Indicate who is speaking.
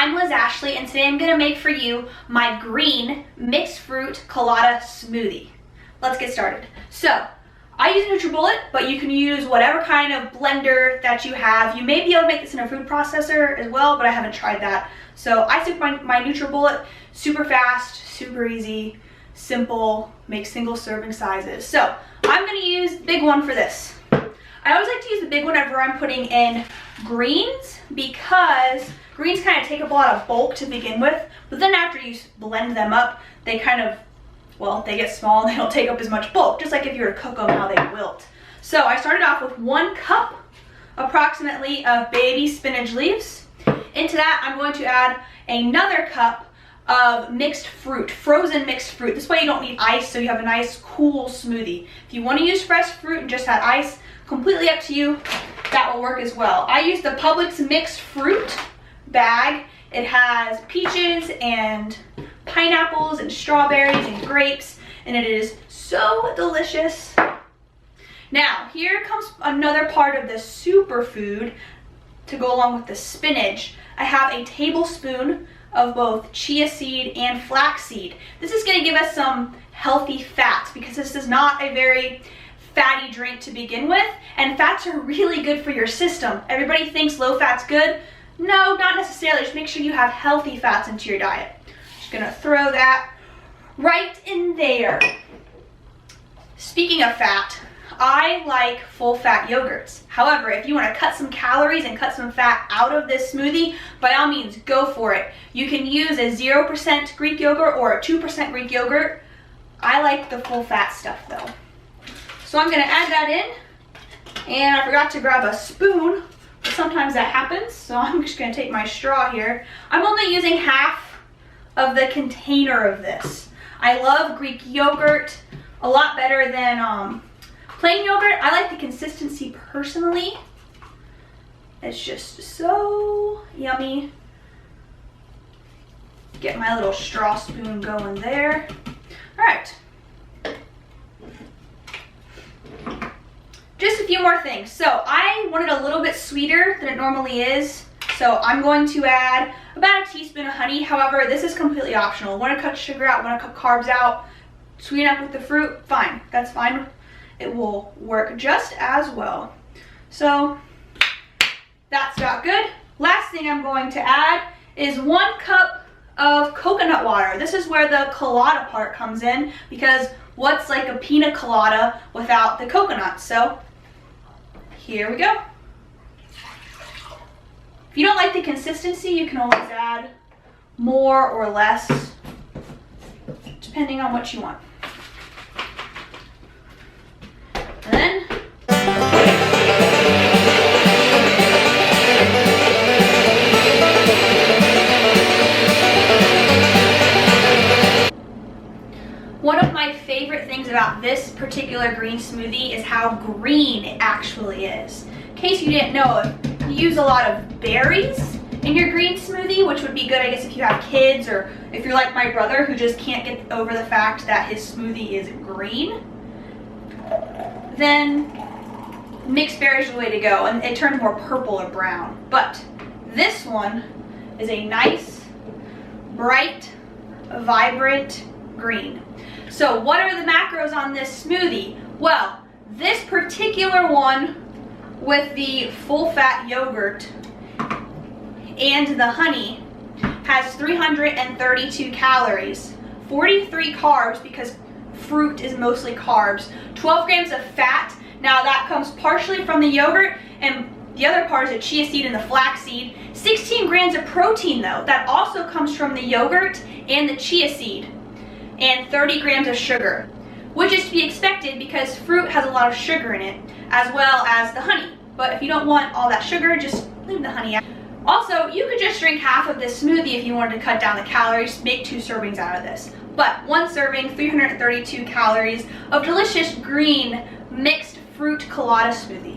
Speaker 1: I'm Liz Ashley, and today I'm going to make for you my green mixed fruit colada smoothie. Let's get started. So, I use NutriBullet, but you can use whatever kind of blender that you have. You may be able to make this in a food processor as well, but I haven't tried that. So I took my NutriBullet, super fast, super easy, simple, make single serving sizes. So I'm going to use the big one for this. I always like to use the big one whenever I'm putting in greens, because greens kind of take up a lot of bulk to begin with, but then after you blend them up, they kind of, well, they get small and they don't take up as much bulk, just like if you were to cook them, how they wilt. So I started off with 1 cup approximately of baby spinach leaves. Into that, I'm going to add another cup of mixed fruit, frozen mixed fruit. This way you don't need ice, so you have a nice cool smoothie. If you want to use fresh fruit and just add ice, completely up to you, that will work as well. I use the Publix mixed fruit bag. It has peaches and pineapples and strawberries and grapes, and it is so delicious. Now, here comes another part of the superfood to go along with the spinach. I have a tablespoon of both chia seed and flax seed. This is going to give us some healthy fats, because this is not a very fatty drink to begin with, and fats are really good for your system. Everybody thinks low fat's good. No, not necessarily. Just make sure you have healthy fats into your diet. Just gonna throw that right in there. Speaking of fat, I like full fat yogurts. However, if you want to cut some calories and cut some fat out of this smoothie, by all means, go for it. You can use a 0% Greek yogurt or a 2% Greek yogurt. I like the full fat stuff though. So I'm gonna add that in, and I forgot to grab a spoon, but sometimes that happens, so I'm just gonna take my straw here. I'm only using half of the container of this. I love Greek yogurt a lot better than plain yogurt. I like the consistency personally. It's just so yummy. Get my little straw spoon going there. All right. Just a few more things. So I wanted a little bit sweeter than it normally is, so I'm going to add about a teaspoon of honey. However, this is completely optional. Want to cut sugar out, want to cut carbs out, sweeten up with the fruit, fine. That's fine. It will work just as well. So that's got good. Last thing I'm going to add is 1 cup of coconut water. This is where the colada part comes in, because what's like a pina colada without the coconut? So here we go. If you don't like the consistency, you can always add more or less, depending on what you want. And then one of my favorite things about this particular green smoothie is how green it actually is. In case you didn't know, you use a lot of berries in your green smoothie, which would be good, I guess, if you have kids, or if you're like my brother who just can't get over the fact that his smoothie is green. Then mixed berries are the way to go, and it turns more purple or brown. But this one is a nice, bright, vibrant green. So what are the macros on this smoothie? Well, this particular one with the full fat yogurt and the honey has 332 calories, 43 carbs, because fruit is mostly carbs, 12 grams of fat. Now that comes partially from the yogurt, and the other part is the chia seed and the flax seed. 16 grams of protein though, that also comes from the yogurt and the chia seed. And 30 grams of sugar, which is to be expected because fruit has a lot of sugar in it, as well as the honey. But if you don't want all that sugar, just leave the honey out. Also, you could just drink half of this smoothie if you wanted to cut down the calories, make 2 servings out of this. But 1 serving, 332 calories of delicious green mixed fruit colada smoothie.